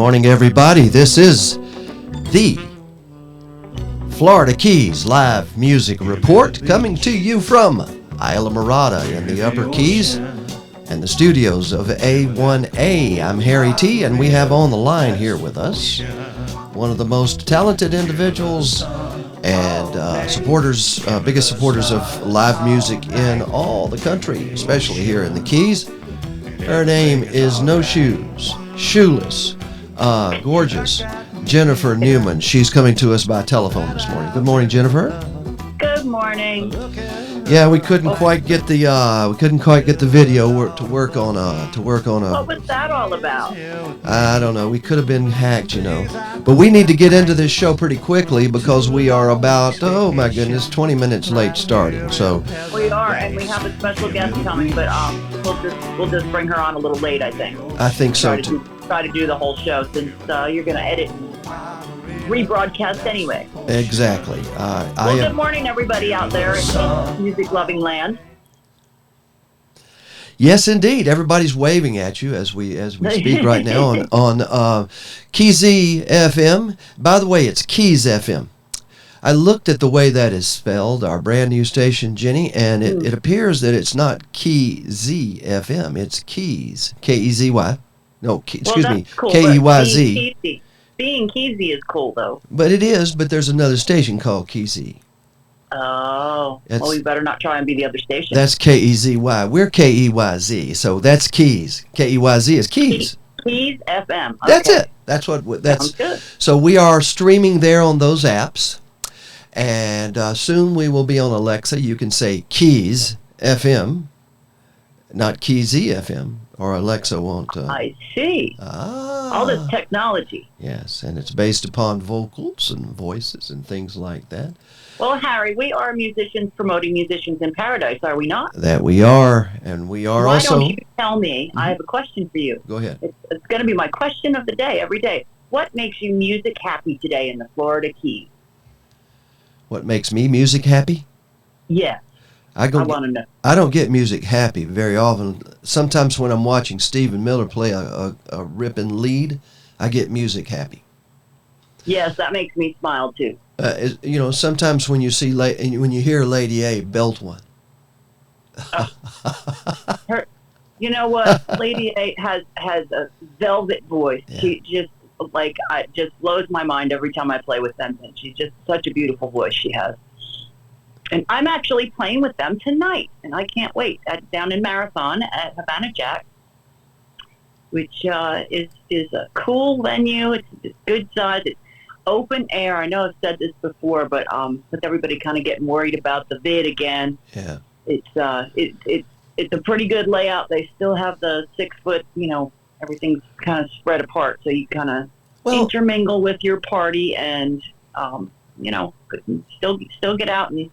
morning, everybody. This is the Florida Keys Live Music Report coming to you from Islamorada in the Upper Keys and the studios of A1A. I'm Harry T, and we have on the line here with us one of the most talented individuals and supporters, biggest supporters of live music in all the country, especially here in the Keys. Her name is No Shoes, Shoeless, gorgeous Jennifer Newman. She's coming to us by telephone this morning. Good morning, Jennifer. Good morning. Yeah, we couldn't quite get the video to work on What was that all about? I don't know. We could have been hacked, But we need to get into this show pretty quickly because we are about 20 minutes late starting. So we are, and we have a special guest coming, but we'll just bring her on a little late, I think. I think so too. Try to do the whole show since you're going to edit and rebroadcast anyway. Exactly. Good morning, everybody out there in music-loving land. Yes, indeed. Everybody's waving at you as we speak right now on Keys FM. By the way, it's Keys FM. I looked at the way that is spelled, our brand new station, Jenny, and it appears that it's not Keys FM. It's Keys, Kezy. No, excuse me, cool, Keyz. Being Keezy is cool, though. But it is, but there's another station called Keezy. Oh, well, we better not try and be the other station. That's Kezy. We're Keyz, so that's Keys. Keyz is Keys. Keys FM. Okay. That's it. That's Sounds good. So we are streaming there on those apps, and soon we will be on Alexa. You can say Keys FM, not Keezy FM, or Alexa won't. I see. All this technology. Yes, and it's based upon vocals and voices and things like that. Well, Harry, we are musicians promoting Musicians in Paradise, are we not? That we are, and we are also... Why don't you tell me? I have a question for you. Go ahead. It's going to be my question of the day, every day. What makes you music happy today in the Florida Keys? What makes me music happy? Yes. I want to know. I don't get music happy very often. Sometimes when I'm watching Stephen Miller play a ripping lead, I get music happy. Yes, that makes me smile too. Sometimes when you hear Lady A belt one. You know what? Lady A has a velvet voice. Yeah. She just blows my mind every time I play with them. And she's just such a beautiful voice she has. And I'm actually playing with them tonight, and I can't wait. Down in Marathon at Havana Jack, which is a cool venue. It's good size. It's open air. I know I've said this before, but with everybody kind of getting worried about the vid again. Yeah. It's a pretty good layout. They still have the 6 foot. Everything's kind of spread apart, so you kind of intermingle with your party, and still get out and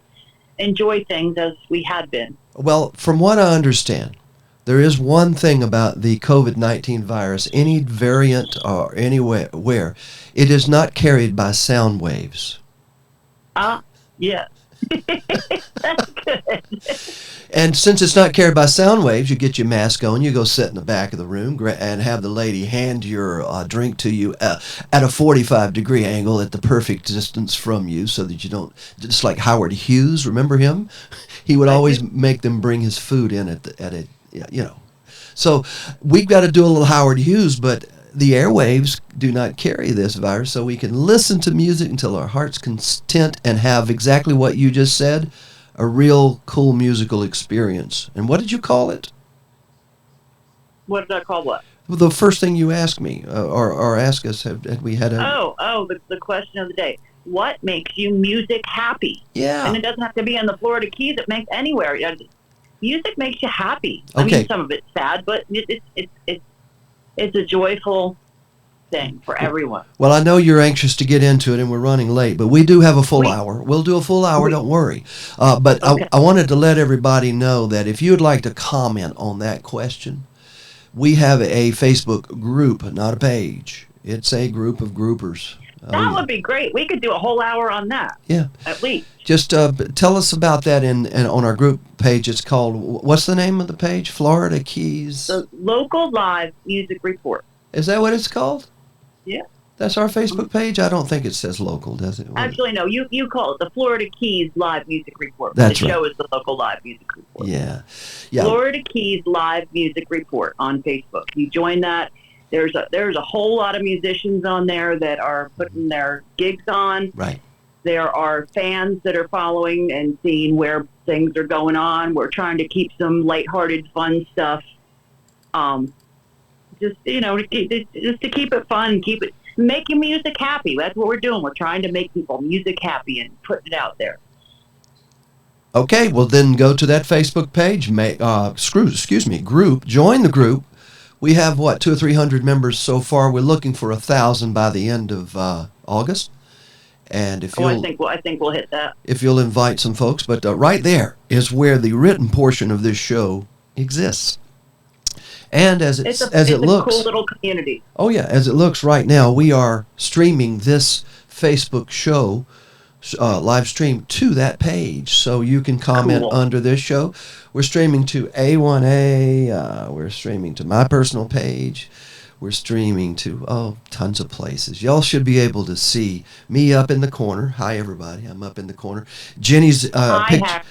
enjoy things as we had been. Well, from what I understand, there is one thing about the COVID-19 virus, any variant or anywhere, where it is not carried by sound waves. Yeah. That's good. And since it's not carried by sound waves, you get your mask on, you go sit in the back of the room and have the lady hand your drink to you at a 45-degree angle at the perfect distance from you so that you don't, just like Howard Hughes, remember him? He would always make them bring his food in at it. So we've got to do a little Howard Hughes, but the airwaves do not carry this virus, so we can listen to music until our heart's content and have exactly what you just said, a real cool musical experience. And what did you call it? What did I call what? Well, the first thing you asked me, or asked us, had we had a... the question of the day. What makes you music happy? Yeah. And it doesn't have to be in the Florida Keys. It makes anywhere. Music makes you happy. Okay. I mean, some of it's sad, but it's a joyful thing for everyone. Well, I know you're anxious to get into it, and we're running late, but we do have a full hour. We'll do a full hour, don't worry. But okay. I wanted to let everybody know that if you would like to comment on that question, we have a Facebook group, not a page. It's a group of groupers. That would be great. We could do a whole hour on that. Yeah. At least. Just tell us about that and on our group page. It's called, what's the name of the page? Florida Keys? The Local Live Music Report. Is that what it's called? Yeah. That's our Facebook page? I don't think it says local, does it? Actually, no. You call it the Florida Keys Live Music Report. That's the right. show is the local live music report. Yeah. Florida Keys Live Music Report on Facebook. You join that. There's a whole lot of musicians on there that are putting their gigs on. Right. There are fans that are following and seeing where things are going on. We're trying to keep some lighthearted, fun stuff. Just to keep it fun, make your music happy. That's what we're doing. We're trying to make people music happy and put it out there. Okay, well then go to that Facebook page, group. Join the group. We have 200 or 300 members so far. We're looking for 1,000 by the end of August. And if I think we'll hit that. If you'll invite some folks, but right there is where the written portion of this show exists. And as it looks, a cool little community. Oh yeah, as it looks right now, we are streaming this Facebook show live stream to that page, so you can comment under this show. We're streaming to A1A. We're streaming to my personal page. We're streaming to tons of places. Y'all should be able to see me up in the corner. Hi everybody, I'm up in the corner. Jenny's picture.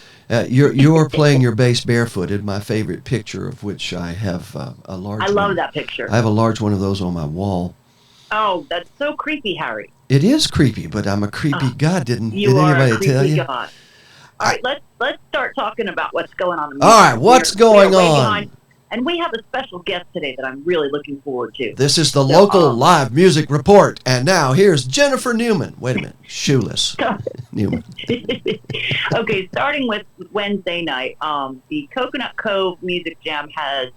You're playing your bass barefooted, my favorite picture of which I have a large one. I love that picture. I have a large one of those on my wall. Oh, that's so creepy, Harry. It is creepy, but I'm a creepy god. Did anybody tell you? God. All right, let's start talking about what's going on. All right, what's going on? And we have a special guest today that I'm really looking forward to. This is the local live music report. And now here's Jennifer Newman. Wait a minute. Shoeless. Newman. Okay, starting with Wednesday night, the Coconut Cove Music Jam has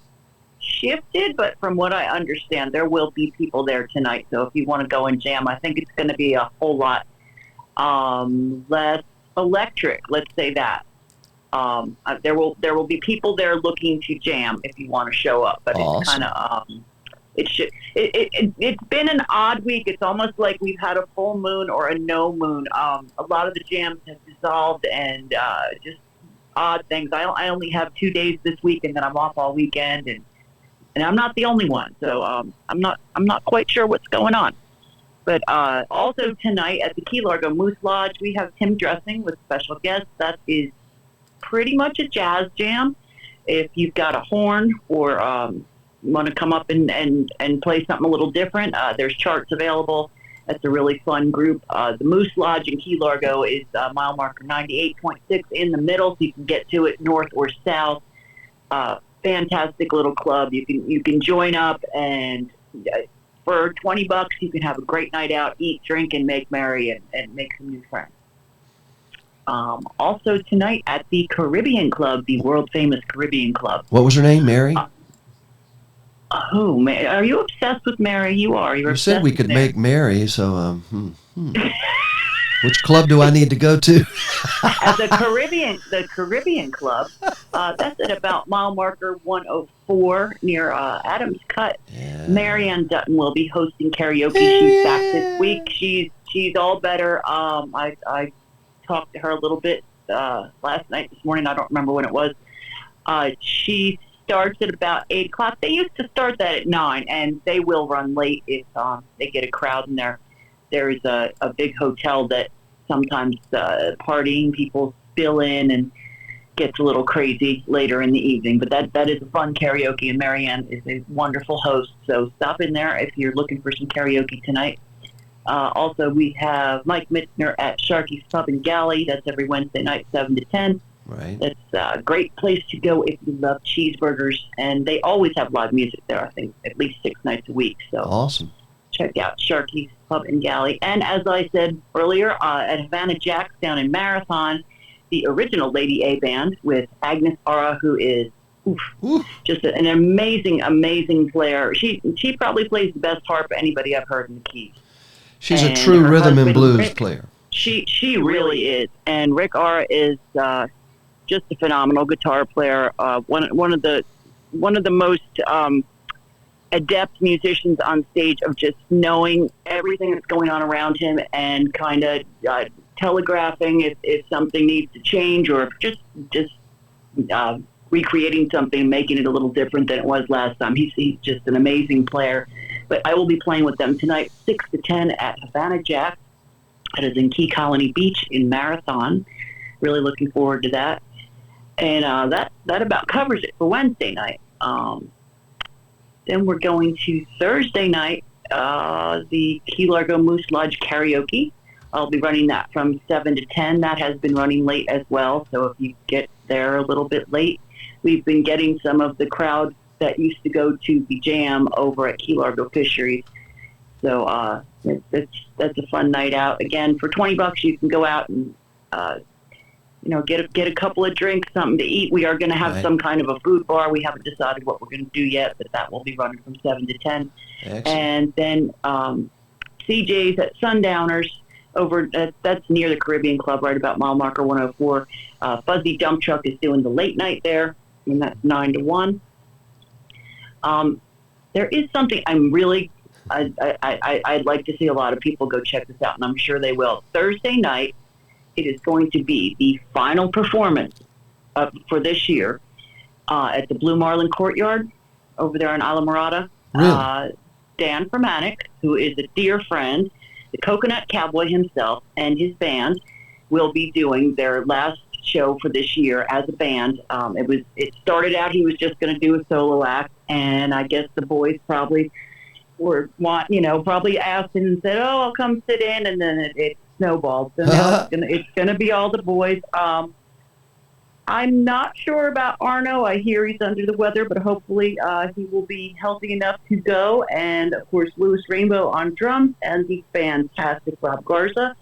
shifted, but from what I understand, there will be people there tonight. So if you want to go and jam, I think it's going to be a whole lot less electric, let's say that. There will be people there looking to jam if you want to show up, but awesome. It's kind of it's been an odd week. It's almost like we've had a full moon or a no moon. A lot of the jams have dissolved and just odd things. I only have 2 days this week, and then I'm off all weekend, and I'm not the only one. So I'm not quite sure what's going on. But also tonight at the Key Largo Moose Lodge, we have Tim Dressing with special guests. That is pretty much a jazz jam. If you've got a horn or want to come up and play something a little different, there's charts available. That's a really fun group. The Moose Lodge in Key Largo is mile marker 98.6 in the middle, so you can get to it north or south. Fantastic little club. You can join up, and for $20 you can have a great night out, eat, drink, and make merry and make some new friends. Also tonight at the Caribbean Club, the world famous Caribbean Club. What was her name, Mary? Are you obsessed with Mary? You are. You said we could make Mary, so which club do I need to go to? At the Caribbean Club, that's at about mile marker 104 near Adams Cut. Yeah. Marianne Dutton will be hosting karaoke. She's back this week. She's all better. I talked to her a little bit last night, this morning. I don't remember when it was. She starts at about 8 o'clock. They used to start that at 9, and they will run late if they get a crowd in there. There is a big hotel that sometimes partying people spill in and gets a little crazy later in the evening. But that is a fun karaoke, and Marianne is a wonderful host. So stop in there if you're looking for some karaoke tonight. Also, we have Mike Mitzner at Sharky's Pub and Galley. That's every Wednesday night, 7 to 10. Right. That's a great place to go if you love cheeseburgers. And they always have live music there, I think, at least 6 nights a week. So awesome. Check out Sharky's Pub and Galley. And as I said earlier, at Havana Jacks down in Marathon, the original Lady A band with Agnes Ara, who is just an amazing, amazing player. She probably plays the best harp of anybody I've heard in the Keys. She's a true rhythm and blues player. She really is. And Rick Ara is just a phenomenal guitar player. One of the most adept musicians on stage of just knowing everything that's going on around him and kind of telegraphing if something needs to change, or just recreating something, making it a little different than it was last time. He's just an amazing player. But I will be playing with them tonight, 6 to 10 at Havana Jack. That is in Key Colony Beach in Marathon. Really looking forward to that. And that about covers it for Wednesday night. Then we're going to Thursday night, the Key Largo Moose Lodge Karaoke. I'll be running that from 7 to 10. That has been running late as well, so if you get there a little bit late, we've been getting some of the crowd that used to go to the jam over at Key Largo Fisheries. So that's a fun night out. Again, for $20, you can go out and get a couple of drinks, something to eat. We are going to have some kind of a food bar. We haven't decided what we're going to do yet, but that will be running from 7 to 10. Excellent. And then CJ's at Sundowners over that's near the Caribbean Club, right about mile marker 104. Fuzzy Dump Truck is doing the late night there, and that's 9 to 1. There is something I'd like to see a lot of people go check this out, and I'm sure they will. Thursday night, it is going to be the final performance for this year at the Blue Marlin Courtyard over there in Islamorada. Really? Dan Fermanic, who is a dear friend, the Coconut Cowboy himself, and his band will be doing their last show for this year as a band. It started out he was just going to do a solo act, and I guess the boys probably probably asked him and said, "Oh, I'll come sit in," and then it snowballed. So now it's gonna be all the boys. I'm not sure about Arno. I hear he's under the weather, but hopefully he will be healthy enough to go. And of course, Louis Rainbow on drums and the fantastic Rob Garza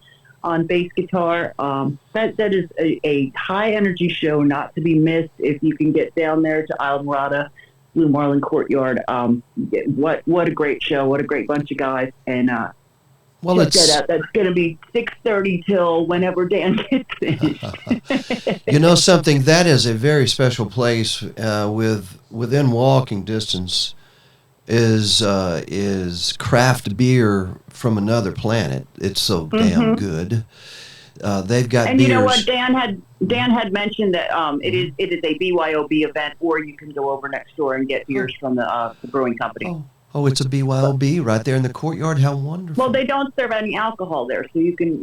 on bass guitar. That is a high energy show not to be missed if you can get down there to Islamorada, Blue Marlin Courtyard. What a great show! What a great bunch of guys! And check that out. That's going to be 6:30 till whenever Dan gets finished. You know something? That is a very special place. Within walking distance is craft beer from another planet. It's so damn good. They've got and beers. You know what? Dan had mentioned that it is a BYOB event, or you can go over next door and get beers from the brewing company. Oh, it's a BYOB right there in the courtyard. How wonderful! Well, they don't serve any alcohol there, so you can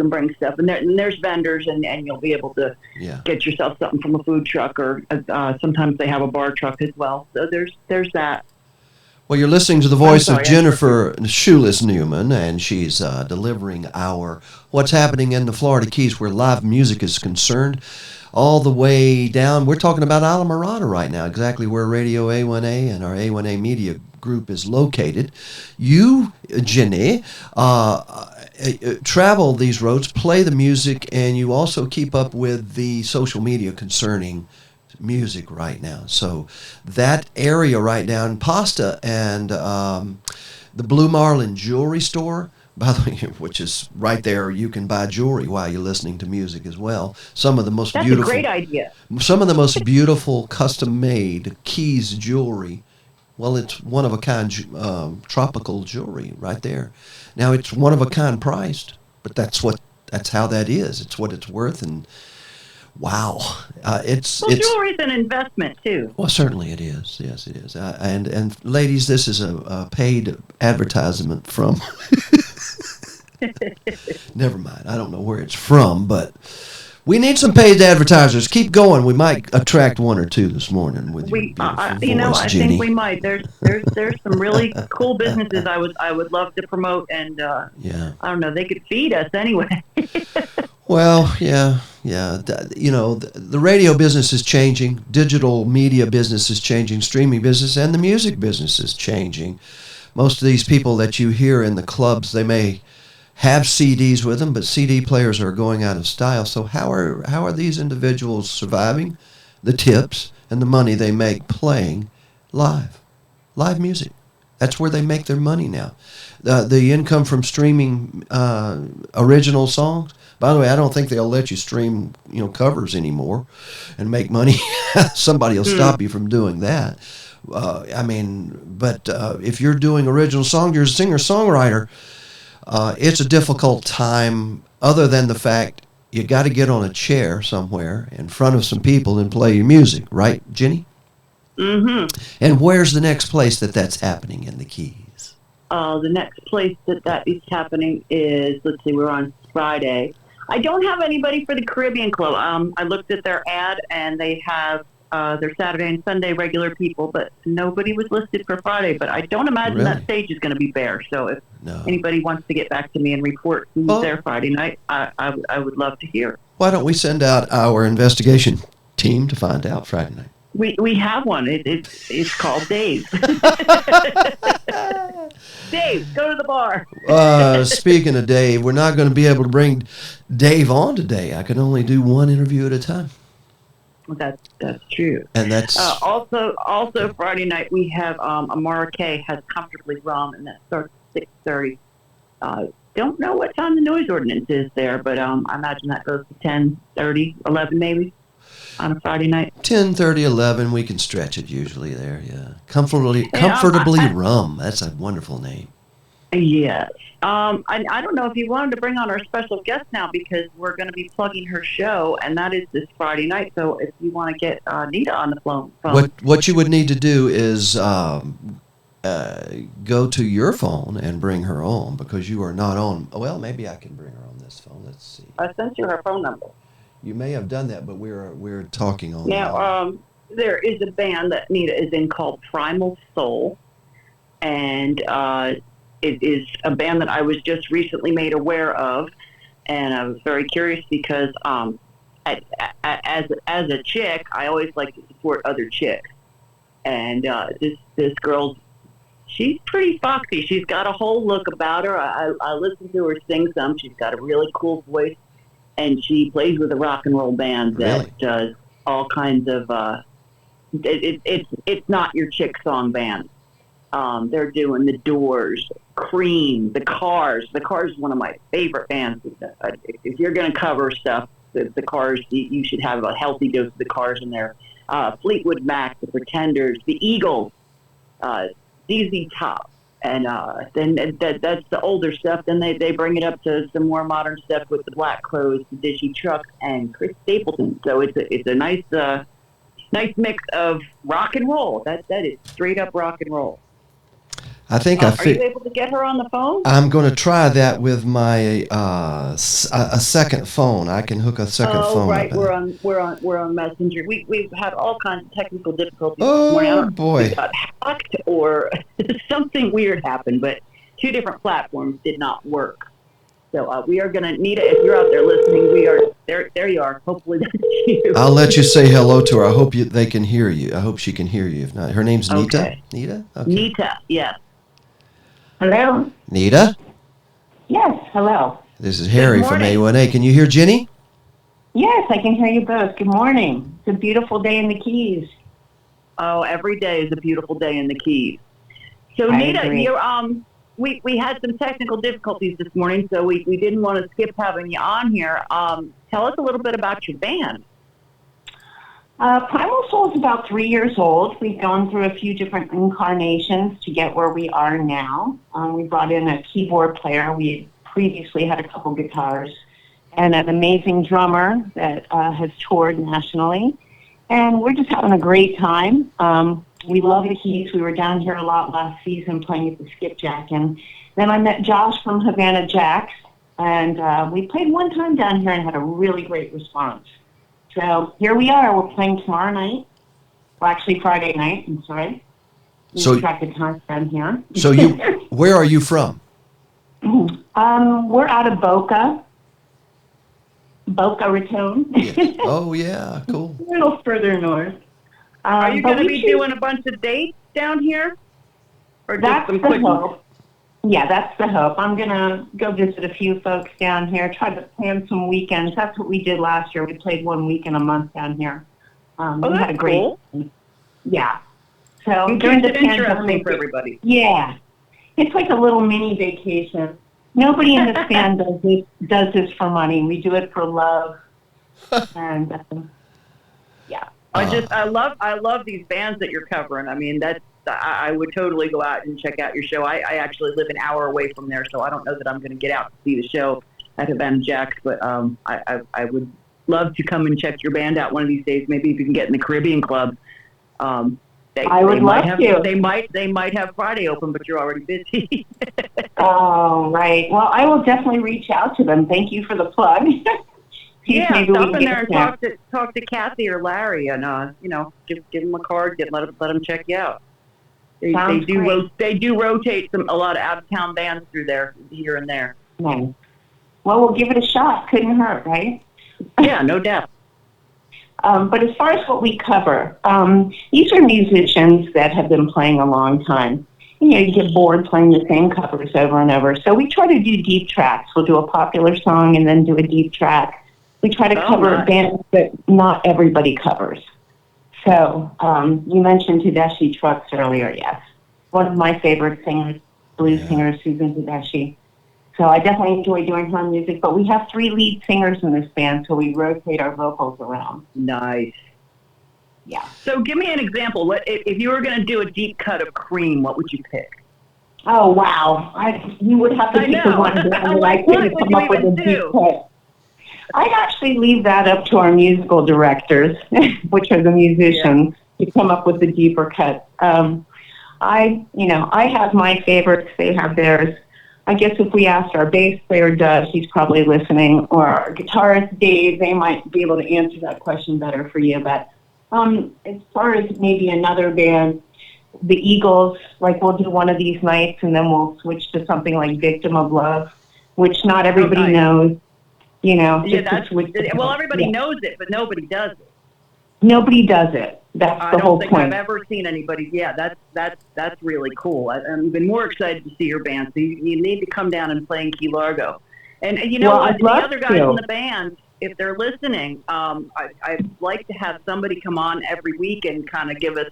bring stuff, and there's vendors, and you'll be able to get yourself something from a food truck, or sometimes they have a bar truck as well. So there's that. Well, you're listening to the voice of Jennifer Shoeless Newman, and she's delivering our What's Happening in the Florida Keys where live music is concerned, all the way down. We're talking about Islamorada right now, exactly where Radio A1A and our A1A Media Group is located. You, Jenny, travel these roads, play the music, and you also keep up with the social media concerning music right now. So that area right now in Pasta and the Blue Marlin Jewelry Store, by the way, which is right there, you can buy jewelry while you're listening to music as well. Some of the most beautiful. That's a great idea. Some of the most beautiful custom-made Keys jewelry. Well, it's one-of-a-kind tropical jewelry right there. Now, it's one-of-a-kind priced, but that's how that is. It's what it's worth, and wow, jewelry's an investment too. Well, certainly it is. Yes, it is. And ladies, this is a paid advertisement from. Never mind. I don't know where it's from, but we need some paid advertisers. Keep going. We might attract one or two this morning with your beautiful voice, I Jeannie. think we might. There's some really cool businesses I would love to promote, and I don't know, they could feed us anyway. Well, yeah. The radio business is changing, digital media business is changing, streaming business, and the music business is changing. Most of these people that you hear in the clubs, they may have CDs with them, but CD players are going out of style. So how are these individuals surviving? The tips and the money they make playing live music. That's where they make their money now. The income from streaming original songs. By the way, I don't think they'll let you stream covers anymore and make money. Somebody will stop you from doing that. But if you're doing original song, you're a singer-songwriter. It's a difficult time, other than the fact you got to get on a chair somewhere in front of some people and play your music, right, Jenny? Mm-hmm. And where's the next place that's happening in the Keys? The next place that is happening is, let's see, we're on Friday. I don't have anybody for the Caribbean Club. I looked at their ad, and they have their Saturday and Sunday regular people, but nobody was listed for Friday. But I don't imagine Really? that stage is going to be bare. So if No. anybody wants to get back to me and report who's there Friday night, I would love to hear. Why don't we send out our investigation team to find out Friday night? We have one. It's called Dave. Dave, go to the bar. Speaking of Dave, we're not going to be able to bring Dave on today. I can only do one interview at a time. That's true. And that's also Friday night we have Amara K has Comfortably Rum, and that starts at 6:30. Don't know what time the noise ordinance is there, but I imagine that goes to 10:30, 11 maybe on a Friday night. 10:30, 11. We can stretch it usually there. Yeah, comfortably Rum. That's a wonderful name. Yes. I don't know if you wanted to bring on our special guest now, because we're going to be plugging her show, and that is this Friday night. So if you want to get Nita on the phone. What you would need to do is go to your phone and bring her on, because you are not on. Well, maybe I can bring her on this phone. Let's see. I sent you her phone number. You may have done that, but we're talking on. Now, there is a band that Nita is in called Primal Soul, and it is a band that I was just recently made aware of, and I was very curious because as a chick, I always like to support other chicks, and this girl, she's pretty foxy. She's got a whole look about her. I listen to her sing some. She's got a really cool voice, and she plays with a rock and roll band that does all kinds of. It's not your chick song band. They're doing the Doors, Cream, the Cars. The Cars is one of my favorite bands. If you're going to cover stuff, the Cars, you should have a healthy dose of the Cars in there. Fleetwood Mac, the Pretenders, the Eagles, ZZ Top, and then that's the older stuff. Then they bring it up to some more modern stuff with the Black Crowes, the Dizzy Trucks, and Chris Stapleton. So it's a nice mix of rock and roll. That is straight up rock and roll. I think are you able to get her on the phone? I'm going to try that with my a second phone. I can hook a second phone. Oh, right. We're on Messenger. We've had all kinds of technical difficulties. Oh, this morning. boy! We got hacked or something weird happened, but 2 different platforms did not work. So we are going to, Nita, if you're out there listening, we are there. There you are. Hopefully that's you. I'll let you say hello to her. I hope they can hear you. I hope she can hear you. If not, her name's Nita. Okay. Nita. Okay. Nita. Yes. Hello? Nita? Yes, hello. This is Harry from A1A. Can you hear Jenny? Yes, I can hear you both. Good morning. It's a beautiful day in the Keys. Oh, every day is a beautiful day in the Keys. So, Nita, we had some technical difficulties this morning, so we didn't want to skip having you on here. Tell us a little bit about your band. Primal Soul is about 3 years old. We've gone through a few different incarnations to get where we are now. We brought in a keyboard player. We previously had a couple guitars and an amazing drummer that has toured nationally. And we're just having a great time. We love the Keys. We were down here a lot last season playing at the Skipjack. And then I met Josh from Havana Jacks, and we played one time down here and had a really great response. So here we are. We're playing tomorrow night. Well, actually Friday night. I'm sorry. So got the time down here. So where are you from? We're out of Boca Raton. Yes. Oh yeah, cool. A little further north. Are you going to be doing a bunch of dates down here? Or just that's some the quick hope. Yeah, that's the hope. I'm going to go visit a few folks down here, try to plan some weekends. That's what we did last year. We played 1 weekend a month down here. We had a great cool. Yeah. So during the interesting for everybody. Yeah. It's like a little mini vacation. Nobody in this band does this for money. We do it for love. And yeah. I love these bands that you're covering. I mean, I would totally go out and check out your show. I actually live an hour away from there, so I don't know that I'm going to get out to see the show at Havana Jacks, but I would love to come and check your band out one of these days. Maybe if you can get in the Caribbean Club. I would love to. They might have Friday open, but you're already busy. Oh, right. Well, I will definitely reach out to them. Thank you for the plug. Yeah, stop in there and talk to Kathy or Larry, and give them a card, let them check you out. They do rotate a lot of out of town bands through there here and there. Nice. Well, we'll give it a shot. Couldn't hurt, right? Yeah, no doubt. But as far as what we cover, these are musicians that have been playing a long time. You get bored playing the same covers over and over. So we try to do deep tracks. We'll do a popular song and then do a deep track. We try to cover bands that not everybody covers. So you mentioned Tedeschi Trucks earlier, yes. One of my favorite singers, blues singers, Susan Tedeschi. So I definitely enjoy doing her music, but we have 3 lead singers in this band, so we rotate our vocals around. Nice. Yeah. So give me an example. What if you were going to do a deep cut of Cream, what would you pick? Oh, wow. You would have to pick the one band that I couldn't come up with a deep cut. I'd actually leave that up to our musical directors, which are the musicians, to come up with the deeper cuts. I have my favorites. They have theirs. I guess if we asked our bass player, Doug, he's probably listening, or our guitarist, Dave, they might be able to answer that question better for you. But as far as maybe another band, the Eagles, like we'll do one of these nights, and then we'll switch to something like Victim of Love, which not everybody knows. Everybody knows it, but nobody does it. Nobody does it. That's the whole point. I don't think I've ever seen anybody. Yeah, that's really cool. I'm even more excited to see your band. So you need to come down and play in Key Largo. And what? The other guys in the band, if they're listening, I'd like to have somebody come on every week and kind of give us,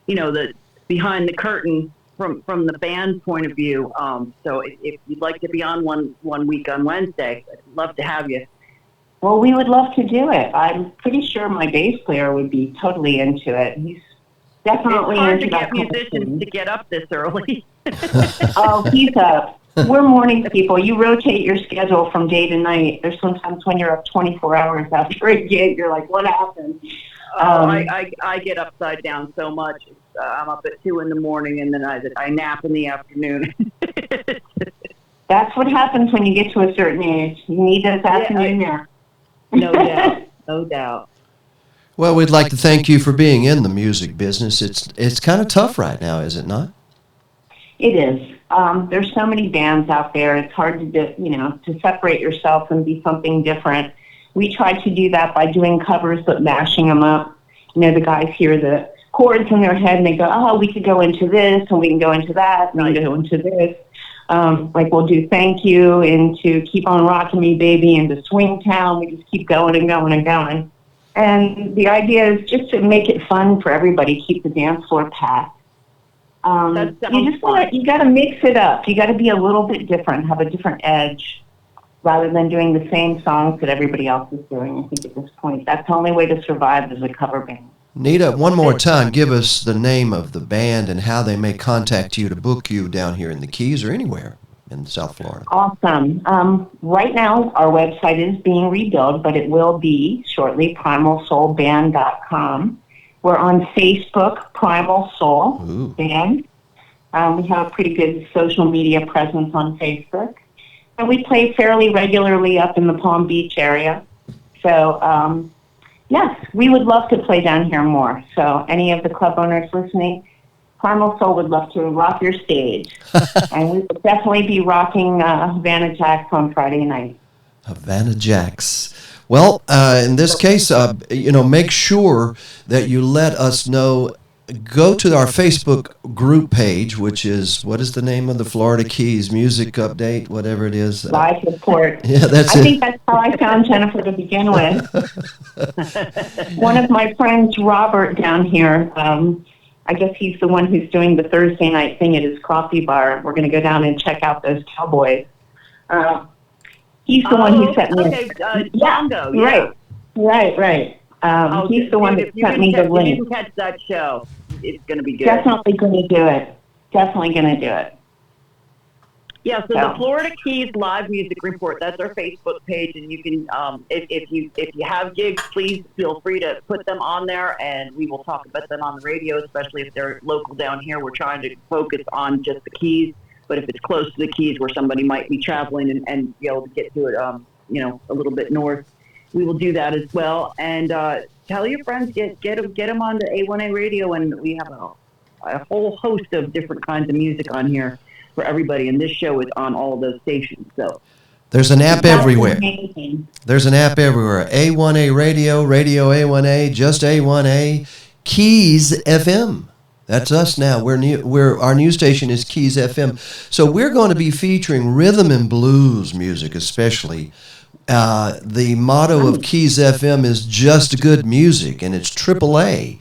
the behind the curtain from the band point of view. So if you'd like to be on one week on Wednesday, I'd love to have you. Well, we would love to do it. I'm pretty sure my bass player would be totally into it. He's definitely into that. It's hard to get musicians to get up this early. Oh, he's up. We're morning people. You rotate your schedule from day to night. There's sometimes when you're up 24 hours after a gig, you're like, what happened? I get upside down so much. I'm up at 2 a.m, and then I nap in the afternoon. That's what happens when you get to a certain age. You need those afternoon naps. No doubt. No doubt. Well, we'd like to thank you for being in the music business. It's kind of tough right now, is it not? It is. There's so many bands out there. It's hard to separate yourself and be something different. We try to do that by doing covers but mashing them up. The guys hear the chords in their head and they go, oh, we could go into this and we can go into that and we can go into this. Like we'll do Thank You into Keep on Rocking Me Baby into Swing Town. We just keep going and going and going. And the idea is just to make it fun for everybody, keep the dance floor packed. You got to mix it up. You got to be a little bit different, have a different edge, rather than doing the same songs that everybody else is doing. I think at this point, that's the only way to survive as a cover band. Nita, one more time, give us the name of the band and how they may contact you to book you down here in the Keys or anywhere in South Florida. Awesome. Right now, our website is being rebuilt, but it will be shortly, primalsoulband.com. We're on Facebook, Primal Soul Band. We have a pretty good social media presence on Facebook. And we play fairly regularly up in the Palm Beach area. So, yes, we would love to play down here more. So any of the club owners listening, Primal Soul would love to rock your stage. And we will definitely be rocking Havana Jacks on Friday night. Havana Jacks. Well, in this case, make sure that you let us know. Go to our Facebook group page, which is, what is the name of the Florida Keys Music Update, whatever it is? Live Report. Yeah, that's it. I think that's how I found Jennifer to begin with. One of my friends, Robert, down here, I guess he's the one who's doing the Thursday night thing at his coffee bar. We're going to go down and check out those Cowboys. He's the one who sent me. Bongo, Right. He's the one that sent me the link. If you can catch that show, it's going to be good. Definitely going to do it. Yeah, so the Florida Keys Live Music Report, that's our Facebook page, and you can, if you have gigs, please feel free to put them on there, and we will talk about them on the radio, especially if they're local down here. We're trying to focus on just the Keys, but if it's close to the Keys where somebody might be traveling and be able to get to it, a little bit north, we will do that as well. And tell your friends, get them on the A1A radio, and we have a whole host of different kinds of music on here for everybody, and this show is on all of those stations. So there's an app everywhere. There's an app everywhere. A1A Radio, Radio A1A, just A1A, Keys FM. That's us now. Our new station is Keys FM. So we're going to be featuring rhythm and blues music, especially. The motto of Keys FM is just good music, and it's AAA.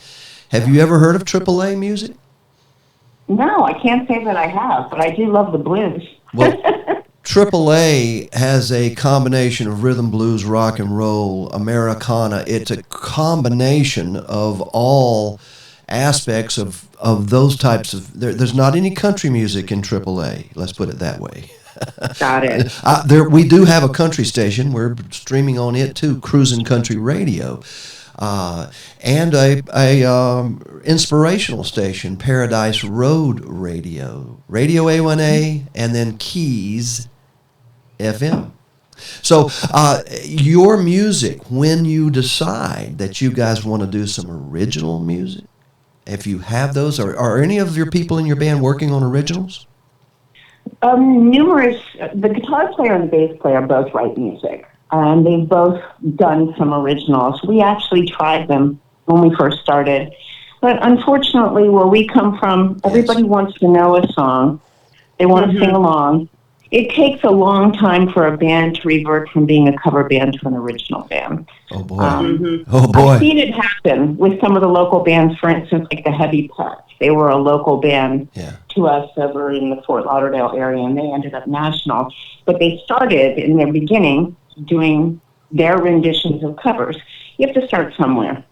Have you ever heard of AAA music? No, I can't say that I have, but I do love the blues. Well, AAA has a combination of rhythm, blues, rock and roll, Americana. It's a combination of all aspects of those types of... There's not any country music in AAA, let's put it that way. Got it. We do have a country station. We're streaming on it too, Cruisin' Country Radio. And a inspirational station, Paradise Road Radio, Radio A1A, and then Keys FM. So your music, when you decide that you guys want to do some original music, if you have those, are any of your people in your band working on originals? Numerous. The guitar player and the bass player both write music. And they've both done some originals. We actually tried them when we first started. But unfortunately, where we come from, everybody wants to know a song. They want to sing along. It takes a long time for a band to revert from being a cover band to an original band. Oh, boy. Oh, boy. I've seen it happen with some of the local bands, for instance, like the Heavy Pets. They were a local band to us over in the Fort Lauderdale area, and they ended up national. But they started in their beginning doing their renditions of covers. You have to start somewhere.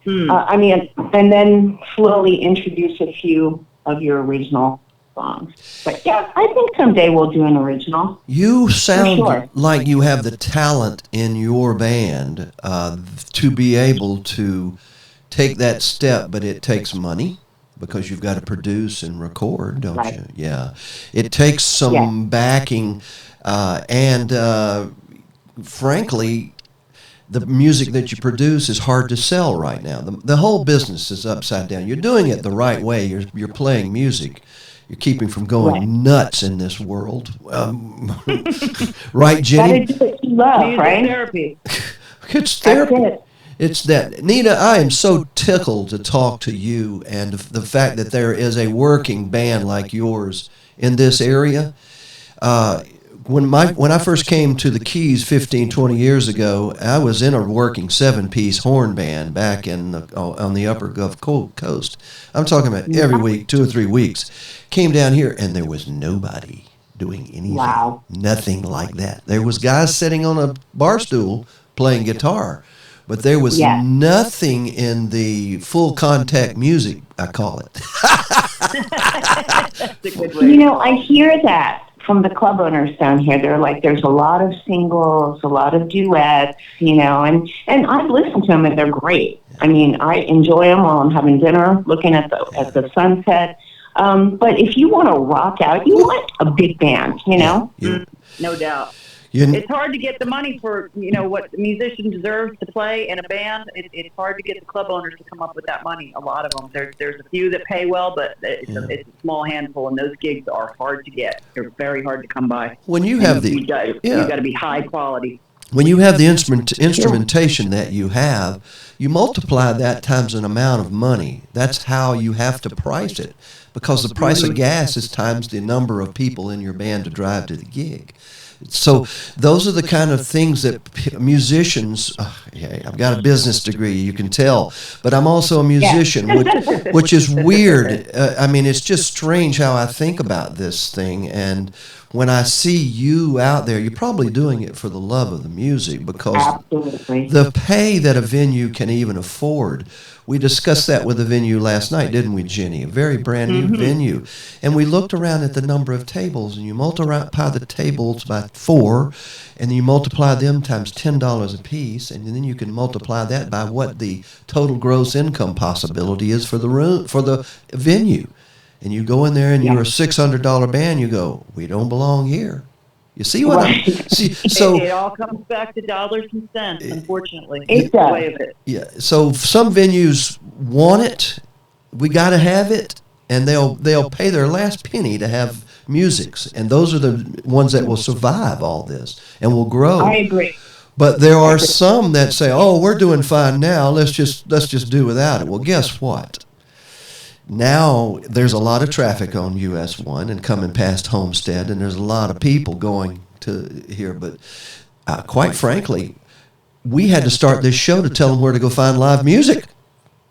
And then slowly introduce a few of your original songs. But yeah, I think someday we'll do an original. You sound like you have the talent in your band to be able to take that step, but it takes money because you've got to produce and record, don't you? Yeah. It takes some backing and frankly, the music that you produce is hard to sell right now. The whole business is upside down. You're doing it the right way. You're playing music. You're keeping from going nuts in this world. Right, Jenny? Gotta do what you love, right? Therapy. It's therapy. It's that. Nina, I am so tickled to talk to you and the fact that there is a working band like yours in this area. When I first came to the Keys 15, 20 years ago, I was in a working 7-piece horn band back on the upper Gulf Coast. I'm talking about every week, 2 or 3 weeks. Came down here, and there was nobody doing anything. Wow. Nothing like that. There was guys sitting on a bar stool playing guitar, but there was nothing in the full contact music, I call it. I hear that from the club owners down here. They're like, there's a lot of singles, a lot of duets, and I've listened to them and they're great. I mean, I enjoy them while I'm having dinner, looking at the sunset. But if you want to rock out, you want a big band, No doubt. It's hard to get the money for, what the musician deserves to play in a band. It's hard to get the club owners to come up with that money, a lot of them. There's a few that pay well, but it's a small handful, and those gigs are hard to get. They're very hard to come by. When you have you got to be high quality. When you have the instrumentation that you have, you multiply that times an amount of money. That's how you have to price it, because the price of gas is times the number of people in your band to drive to the gig. So those are the kind of things that musicians, I've got a business degree, you can tell, but I'm also a musician, which is weird. It's just strange how I think about this thing. And when I see you out there, you're probably doing it for the love of the music, because Absolutely. the pay that a venue can even afford. We discussed that with the venue last night, didn't we, Jenny? A very brand new venue. And we looked around at the number of tables, and you multiply the tables by 4, and then you multiply them times $10 a piece, and then you can multiply that by what the total gross income possibility is for the room, for the venue. And you go in there and you're a $600 band, you go, we don't belong here. You see what I see? So it all comes back to dollars and cents, unfortunately. It It's the does. way of it. yeah, so some venues want it. We got to have it, and they'll pay their last penny to have musics, and those are the ones that will survive all this and will grow. I agree. But there are some that say, "Oh, we're doing fine now. Let's just do without it." Well, guess what? Now there's a lot of traffic on US 1 and coming past Homestead, and there's a lot of people going to here. But quite frankly, we had to start this show to tell them where to go find live music.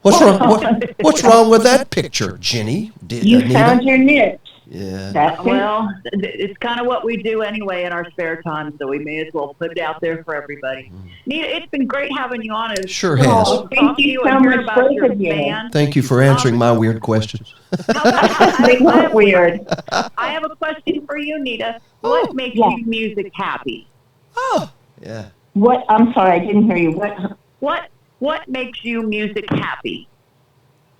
What's wrong? What's wrong with that picture, Jenny? You Anita? found your niche. Yeah. That's it. Well, it's kind of what we do anyway in our spare time, so we may as well put it out there for everybody. Nita, it's been great having you on. It's Sure has. Oh, thank you so and hear much, about both your of you. band. Thank you for answering my weird questions. They weren't weird. I have a question for you, Nita. What makes yeah. you music happy? Oh, yeah. What? I'm sorry, I didn't hear you. What makes you music happy?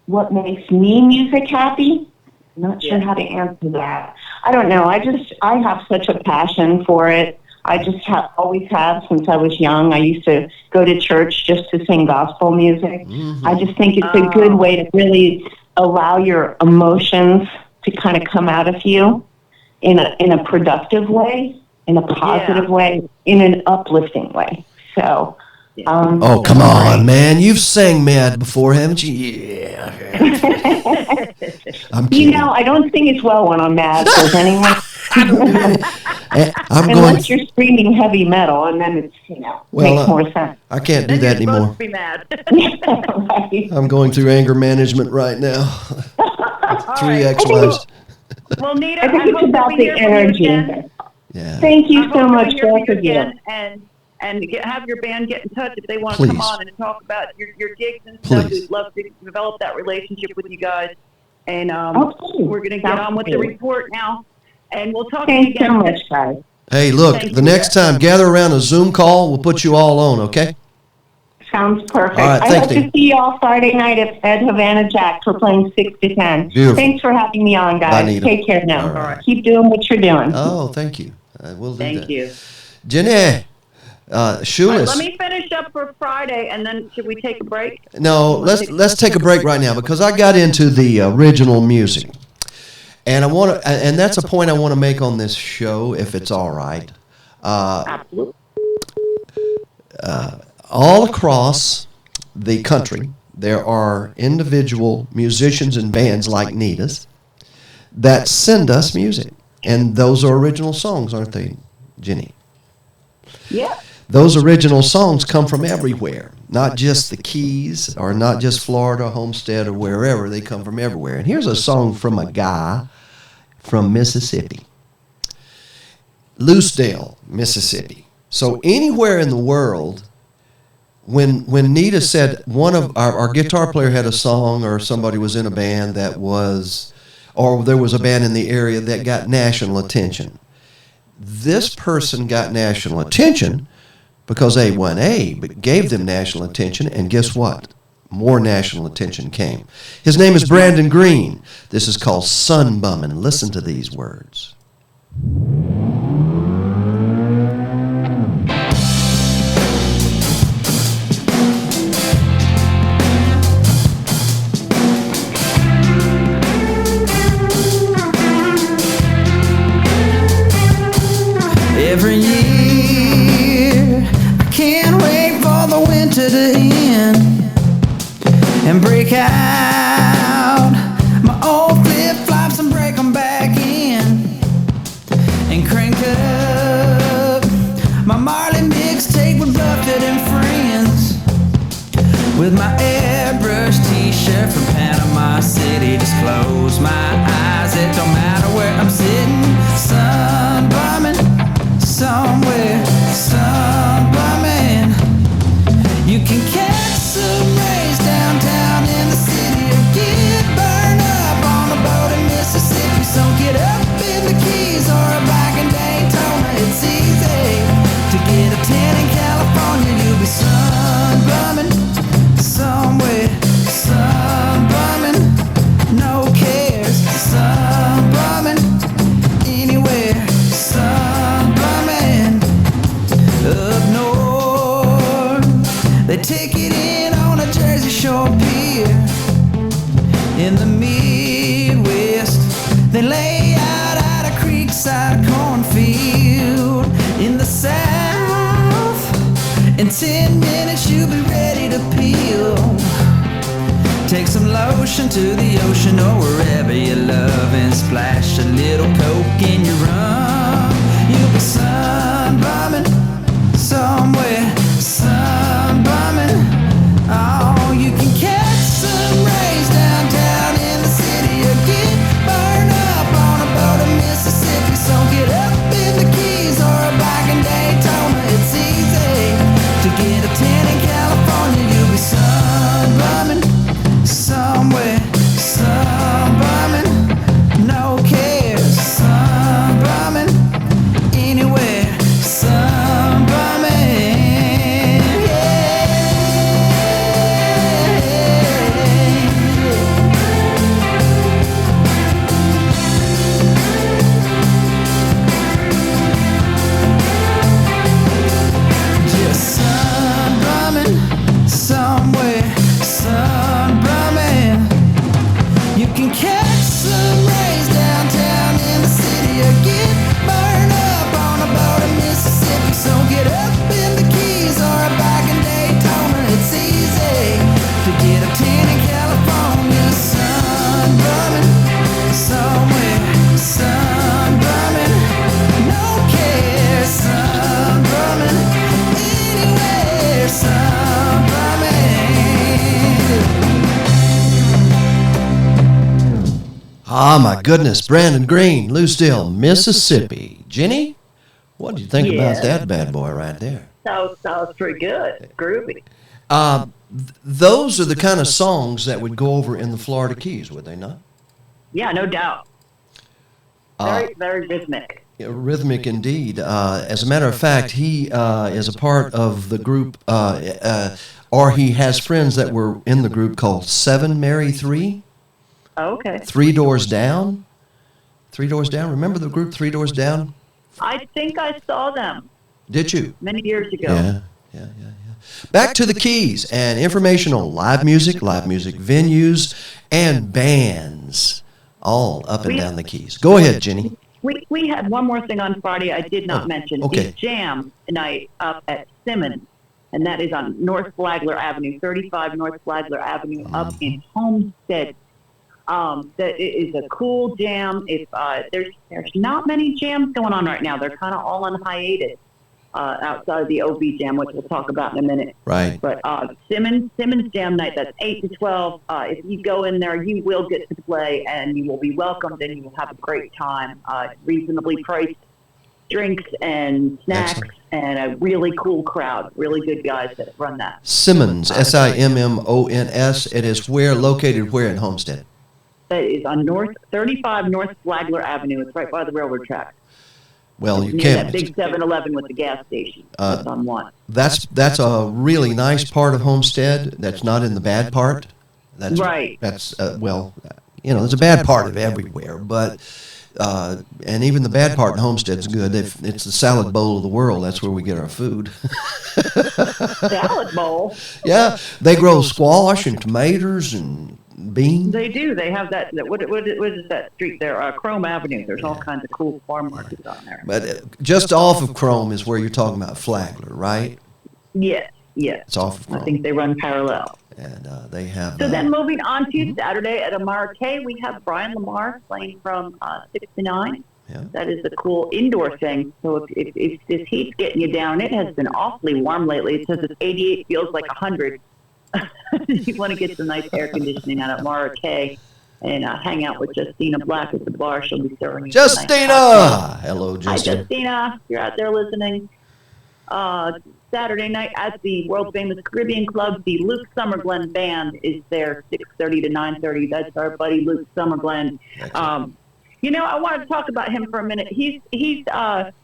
What makes me music happy? I'm not sure Yeah. how to answer that. I don't know. I have such a passion for it. I just always have since I was young. I used to go to church just to sing gospel music. I just think it's a good way to really allow your emotions to kind of come out of you in a productive way, in a positive way, in an uplifting way. So. Oh, come on, man. You've sang Mad before, haven't you? Yeah. I'm kidding. You know, I don't sing as well when I'm mad. Does anyone? I'm going. Unless you're screaming heavy metal, and then it's, makes more sense. I can't do Then that you're anymore. supposed to be mad. Right. I'm going through anger management right now. Three right. ex-wives. Well, Nita, I think it's hope about we the hear from you energy. again. Yeah. Thank you I so hope we much, hear from both of you. again, and have your band get in touch if they want to come Please. on and talk about your gigs and stuff. Please. We'd love to develop that relationship with you guys. And Okay. we're going to get Sounds on with the good. report now. And we'll talk to you Thanks so again. much, guys. Hey, look, Thank the you. next time, gather around a Zoom call. We'll put you all on, okay? Sounds perfect. All right, I thanks, hope to Dave. see you all Friday night at Havana Jack for playing 6 to 10. Beautiful. Thanks for having me on, Bye, guys. Nita. Take care now. All right. Keep doing what you're doing. Oh, thank you. We'll do Thank that. you. Jenny, All right, Shoeless. let me finish up for Friday, and then should we take a break? No, let's take a break right now because I got into the original music, and and that's a point I want to make on this show, if it's all right. Absolutely. All across the country, there are individual musicians and bands like Nita's that send us music, and those are original songs, aren't they, Jenny? Yeah. Those original songs come from everywhere, not just the Keys or not just Florida, Homestead, or wherever. They come from everywhere. And here's a song from a guy from Mississippi, Loosedale, Mississippi. So anywhere in the world, when Nita said one of our guitar player had a song or somebody was in a band that was, or there was a band in the area that got national attention. This person got national attention because A1A but gave them national attention, and guess what? More national attention came. His name is Brandon Green. This is called Sun Bummin'. Listen to these words. Every year, I can't wait for the winter to end and break out my old flip-flops and break them back in and crank up my Marley mixtape with Buffett and Friends with my airbrush t-shirt from Panama City. Just close my eyes, it don't matter where I'm sitting, sunburn. somewhere sun bumming. You can catch some rays downtown in the city or get burned up on a boat in Mississippi. So get up in the Keys or a bike in Daytona. It's easy to get a tan in California. You'll be sun bumming somewhere sun bumming. No cares, sun bumming anywhere, sun bumming. Up north, they take it in on a Jersey Shore pier. In the Midwest, they lay out at a creekside cornfield. In the South, in 10 minutes you'll be ready to peel. Take some lotion to the ocean or wherever you love and splash a little Coke in your rum. You'll be sun bumming somewhere, sun bumming. Oh, you can catch some rays downtown in the city or get burned up on a boat in Mississippi. So get up in the Keys or a bike in Daytona. It's easy to get a tan in California. You'll be sun bumming somewhere, sun bumming, no cares, sun bumming anywhere, sun bumming, just sun bumming somewhere, sun bumming. You can catch some rays downtown in the city or get burned up on a boat in Mississippi. So get up in the Keys or a bike in Daytona. It's easy to get a tan in California. Sun bumming somewhere, sun bumming, no care, sun bumming anywhere, sun bumming. Ah, my goodness, Brandon Green, Lucedale, Mississippi. Jenny, what do you think about that bad boy right there? Sounds pretty good. Groovy. Those are the kind of songs that would go over in the Florida Keys, would they not? Yeah, no doubt. Very, very rhythmic. Rhythmic indeed. As a matter of fact, he is a part of the group, or he has friends that were in the group called Seven Mary Three. Oh, okay. Three Doors Down. Three Doors Down. Remember the group Three Doors Down? I think I saw them Did you? many years ago. Yeah. Back to the Keys and information on live music venues, and bands all up and down the Keys. Go ahead, Jenny. We had one more thing on Friday I did not mention. okay. The Jam night up at Simmons, and that is on North Flagler Avenue, 35 North Flagler Avenue, up in Homestead. That is a cool jam. If there's not many jams going on right now. They're kind of all on hiatus outside of the OB Jam, which we'll talk about in a minute. Right. But Simmons Jam night, that's 8 to 12. If you go in there, you will get to play, and you will be welcomed, and you will have a great time. Reasonably priced drinks and snacks, and a really cool crowd. Really good guys that run that. Simmons, Simmons. It is located where in Homestead? That is on 35 North Flagler Avenue. It's right by the railroad track. Well, you Near can't. that big 7-Eleven with the gas station. That's on one. That's a really nice part of Homestead. That's not in the bad part. That's Right. That's there's a bad part of everywhere, but and even the bad part in Homestead's good. It's the salad bowl of the world. That's where we get our food. Salad bowl. Yeah, they grow squash and tomatoes and beans. They do. They have that. What is that street there? Chrome Avenue. There's all kinds of cool farm markets on there. But just off of Chrome is where you're talking about Flagler, right? Yes. It's off of Chrome. I think they run parallel. And they have. So then moving on to Saturday at Amara K, we have Brian Lamar playing from 6 to 9. Yeah. That is a cool indoor thing. So if this heat's getting you down, it has been awfully warm lately. It says it's 88, feels like 100. You want to get some nice air conditioning out at Amara K. and hang out with Justina Black at the bar. She'll be serving you. Justina! Hello, Hi, Justina. Justina. If you're out there listening. Saturday night at the world famous Caribbean Club, the Luke Summerglen Band is there, 6:30 to 9:30. That's our buddy Luke Summerglen. You know, I want to talk about him for a minute. He's got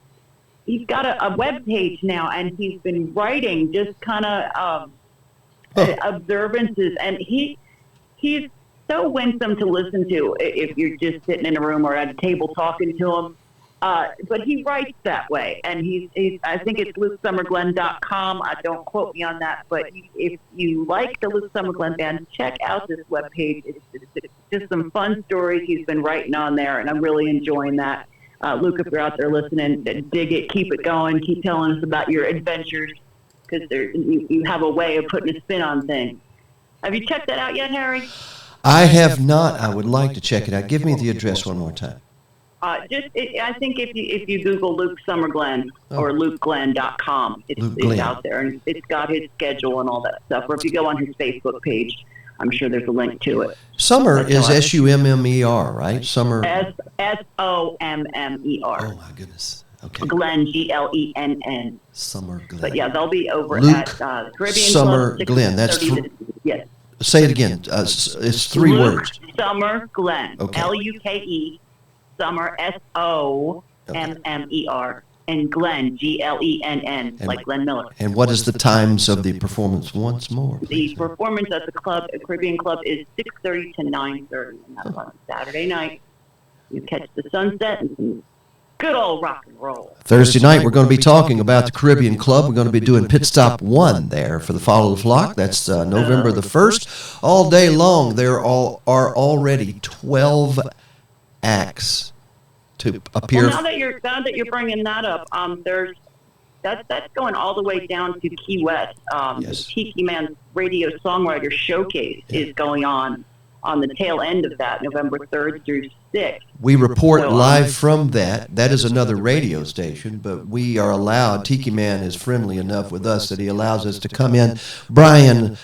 a web page now, and he's been writing just kind of observances, and he's so winsome to listen to if you're just sitting in a room or at a table talking to him. But he writes that way, and he's I think it's LukeSummerglen.com. Don't quote me on that, but if you like the Luke Summerglen Band, check out this webpage. It's just some fun stories he's been writing on there, and I'm really enjoying that. Luke, if you're out there listening, dig it, keep it going, keep telling us about your adventures, because you have a way of putting a spin on things. Have you checked that out yet, Harry? I have not. I would like to check it out. Give me the address one more time. I think if you Google Luke Summerglen or LukeGlenn.com, it's out there, and it's got his schedule and all that stuff. Or if you go on his Facebook page, I'm sure there's a link to it. Summer is Summer, right? Summer. Sommer. Oh my goodness. Okay. Glenn, Glenn. Summer Glenn. But yeah, they'll be over Luke at Caribbean Summer Club. Glenn. That's yes. Say it again. It's three Luke words. Summerglen. Okay. Luke. Summer, Sommer, and Glenn, Glenn, like Glenn Miller. And what is the times of the performance once more? The performance at the club, at Caribbean Club, is 6:30 to 9:30, and that's on Saturday night. You catch the sunset and some good old rock and roll. Thursday night, we're going to be talking about the Caribbean Club. We're going to be doing Pit Stop 1 there for the Follow the Flock. That's November the 1st. All day long, there are already 12 acts to appear. Well, now that you're bringing that up, that's going all the way down to Key West. Yes. The Tiki Man Radio Songwriter Showcase is going on the tail end of that, November 3rd through 6th. We report live from that. That is another radio station, but we are allowed. Tiki Man is friendly enough with us that he allows us to come in. Brian.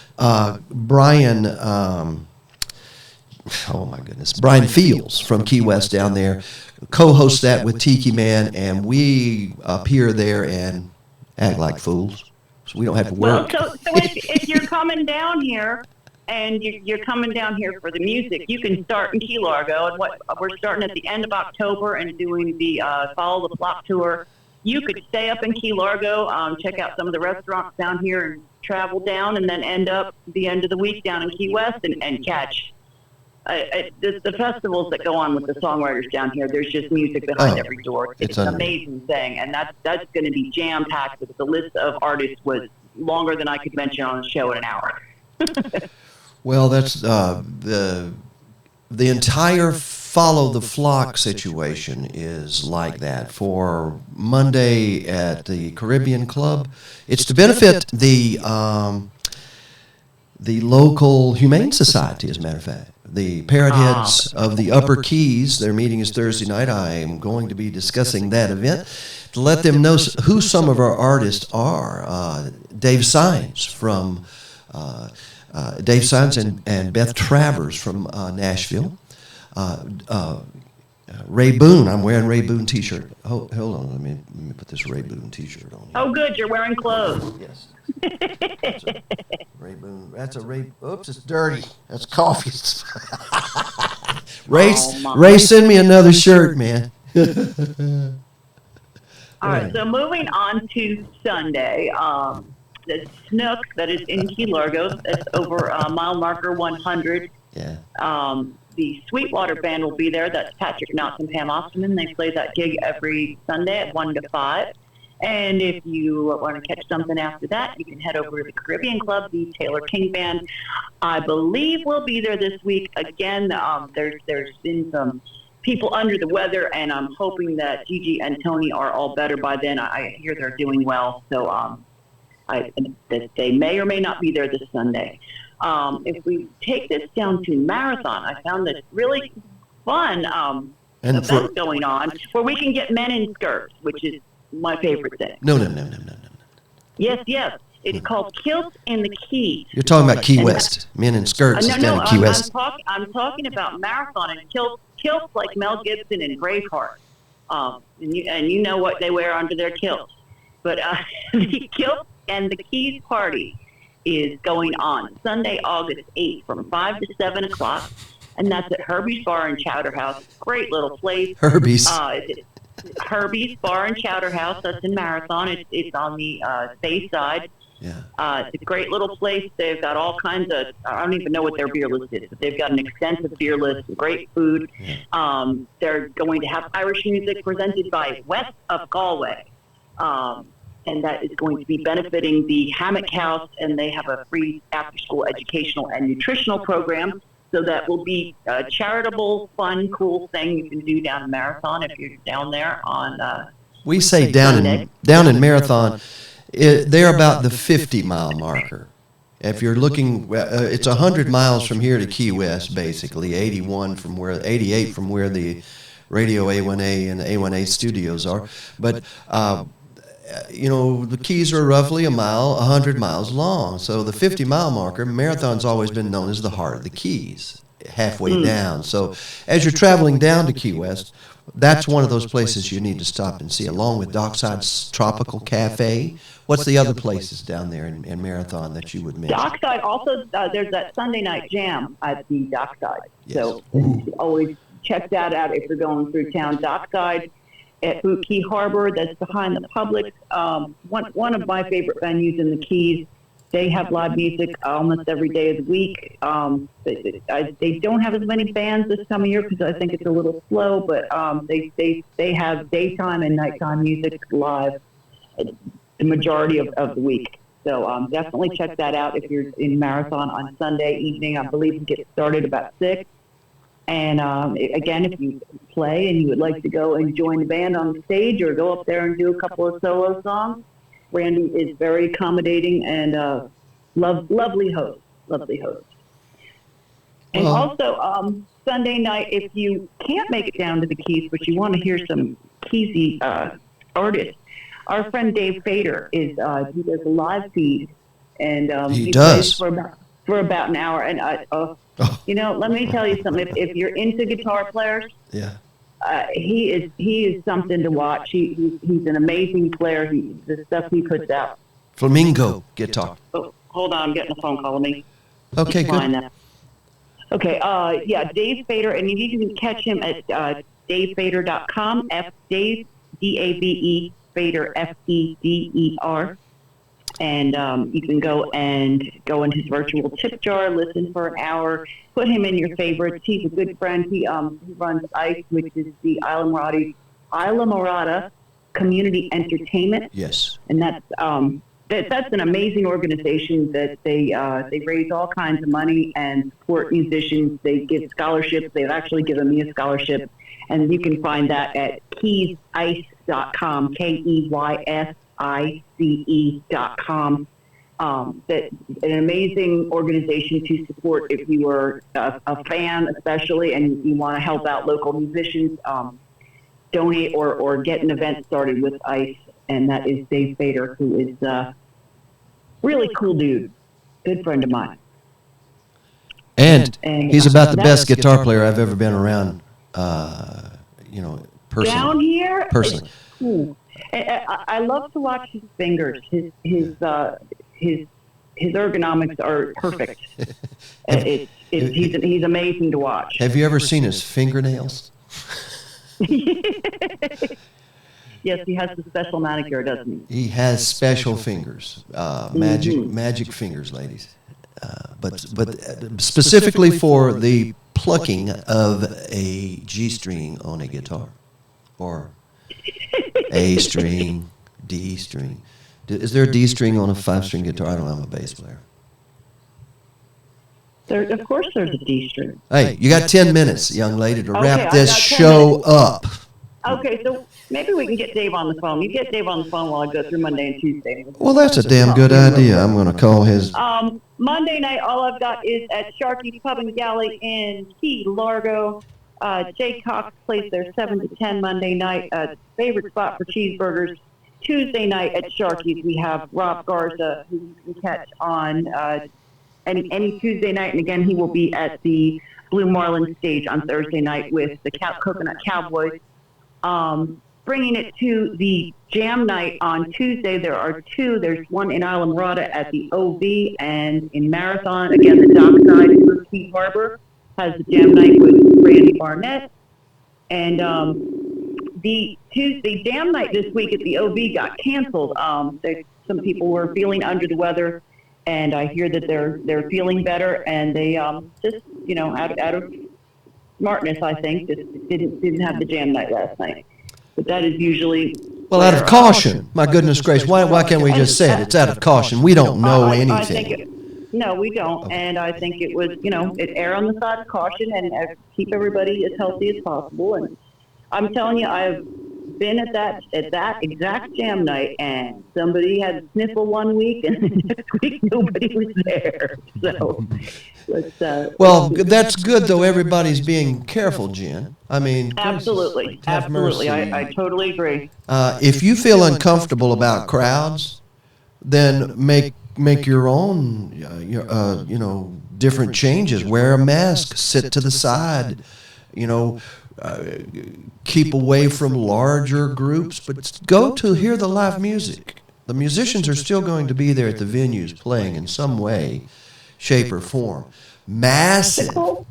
Oh my goodness, Brian Fields from Key West down there co-hosts that with Tiki Man, and we appear there and act like fools, so we don't have to work. Well, so if you're coming down here and you're coming down here for the music, you can start in Key Largo, and we're starting at the end of October and doing the Follow the Flock tour. You could stay up in Key Largo, check out some of the restaurants down here, and travel down, and then end up the end of the week down in Key West and catch. The festivals that go on with the songwriters down here, there's just music behind every door. It's an amazing thing, and that's going to be jam-packed. With the list of artists was longer than I could mention on the show in an hour. Well, that's the entire Follow the Flock situation is like that. For Monday at the Caribbean Club, it's to benefit the local Humane Society, as a matter of fact. The Parrot Heads of the Upper Keys, their meeting is Thursday night. I am going to be discussing that event to let them know who some of our artists are. Dave Sines from Dave Sines and Beth Travers from Nashville. Ray Boone. I'm wearing Ray Boone t-shirt. Hold on, let me put this Ray Boone t-shirt on here. Oh, good, you're wearing clothes. Yes. Ray Boone. That's a Ray. Oops, it's dirty. That's coffee. Ray, send me another shirt, man. All right, so moving on to Sunday, the Snook that is in Key Largo, that's over mile marker 100. Yeah. The Sweetwater Band will be there. That's Patrick Knotts and Pam Osterman. They play that gig every Sunday at 1 to 5. And if you want to catch something after that, you can head over to the Caribbean Club. The Taylor King Band, I believe, will be there this week. Again, there's been some people under the weather, and I'm hoping that Gigi and Tony are all better by then. I hear they're doing well, so that they may or may not be there this Sunday. If we take this down to Marathon, I found this really fun event going on where we can get men in skirts, which is my favorite thing. No. Yes. It's called Kilt in the Keys. You're talking about Key West. Men in skirts is down in Key West. I'm talking about Marathon and kilts like Mel Gibson and Braveheart. And you know what they wear under their kilts. But the Kilt and the Keys party is going on Sunday, August 8th from 5 to 7 o'clock. And that's at Herbie's Bar and Chowder House. Great little place. Herbie's. Herbie's Bar and Chowder House. That's in Marathon. It's on the Bay Side. Yeah. It's a great little place. They've got all kinds of, I don't even know what their beer list is, but they've got an extensive beer list, great food. Yeah. They're going to have Irish music presented by West of Galway. And that is going to be benefiting the Hammock House, and they have a free after-school educational and nutritional program. So that will be a charitable, fun, cool thing you can do down in Marathon if you're down there on We say down in Marathon, they're about the 50-mile marker. If you're looking, it's 100 miles from here to Key West, basically, 88 from where the Radio A1A and the A1A studios are. But the Keys are roughly 100 miles long. So the 50-mile marker, Marathon's always been known as the heart of the Keys, halfway down. So as you're traveling down to Key West, that's one of those places you need to stop and see, along with Dockside's Tropical Cafe. What's the other places down there in Marathon that you would mention? Dockside, also, there's that Sunday night jam at the Dockside. Yes. So always check that out if you're going through town. Dockside at Boot Key Harbor, that's behind the Publix. One of my favorite venues in the Keys. They have live music almost every day of the week. They don't have as many bands this time of year because I think it's a little slow, but they have daytime and nighttime music live the majority of the week. So definitely check that out if you're in Marathon on Sunday evening. I believe it gets started about 6. And again, if you play and you would like to go and join the band on the stage or go up there and do a couple of solo songs, Randy is very accommodating and lovely host. And also Sunday night, if you can't make it down to the Keys, but you want to hear some Keysy artists, our friend Dave Fader he does a live feed, and he does plays for about an hour. And let me tell you something. If you're into guitar players, he is something to watch. He's an amazing player. The stuff he puts out. Flamingo guitar. Oh, hold on, I'm getting a phone call. Let me. Okay, good. Okay, Dave Fader, and you can catch him at davefader.com. Dave, D-A-V-E, Fader, F-E-D-E-R. And you can go in his virtual tip jar, listen for an hour, put him in your favorites. He's a good friend. He runs ICE, which is the Isla Morada Community Entertainment. Yes. And that's an amazing organization that they raise all kinds of money and support musicians. They give scholarships. They've actually given me a scholarship. And you can find that at keysice.com, KEYSICE.com. That's an amazing organization to support if you are a fan, especially, and you want to help out local musicians. Donate or get an event started with ICE, and that is Dave Fader, who is a really cool dude, good friend of mine. And he's about the best guitar player I've ever been around. Personally. Down here, personally. Cool. I love to watch his fingers. His ergonomics are perfect. He's amazing to watch. Have you ever seen his fingernails? Yes, he has the special manicure, doesn't he? He has special fingers, magic fingers, ladies. But specifically for the plucking of a G string on a guitar, or A string, D string. Is there a D string on a 5-string guitar? I don't know. I'm a bass player. Of course there's a D string. Hey, you got 10 minutes, young lady, to wrap this show up. Okay, so maybe we can get Dave on the phone. You get Dave on the phone while I go through Monday and Tuesday. Well, that's a damn good idea. I'm going to call his... Monday night, all I've got is at Sharky's Pub and Galley in Key Largo. Jay Cox plays there 7 to 10 Monday night. Favorite spot for cheeseburgers. Tuesday night at Sharky's, we have Rob Garza, who you can catch on any Tuesday night. And again, he will be at the Blue Marlin stage on Thursday night with the Coconut Cowboys. Bringing it to the jam night on Tuesday, there are two. There's one in Islamorada at the OV, and in Marathon, again, the dockside in Key Harbor has the jam night with Randy Barnett. And the jam night this week at the OV got canceled. Some people were feeling under the weather, and I hear that they're feeling better, and they just, you know, out of smartness, I think, just didn't have the jam night last night. But that is usually... Well, out of caution. My goodness gracious. Why can't we just say it? It's out of caution. We don't know anything. No, we don't. And I think it was, you know, it err on the side of caution and keep everybody as healthy as possible. And I'm telling you, I've been at that exact jam night, and somebody had a sniffle one week, and the next week nobody was there. So... well, that's good, though. Everybody's being careful, Jen. I mean, absolutely. I totally agree. If you feel uncomfortable about crowds, then make your own, different changes. Wear a mask. Sit to the side. Keep away from larger groups, but go to hear the live music. The musicians are still going to be there at the venues playing in some way, shape, or form. Massive. The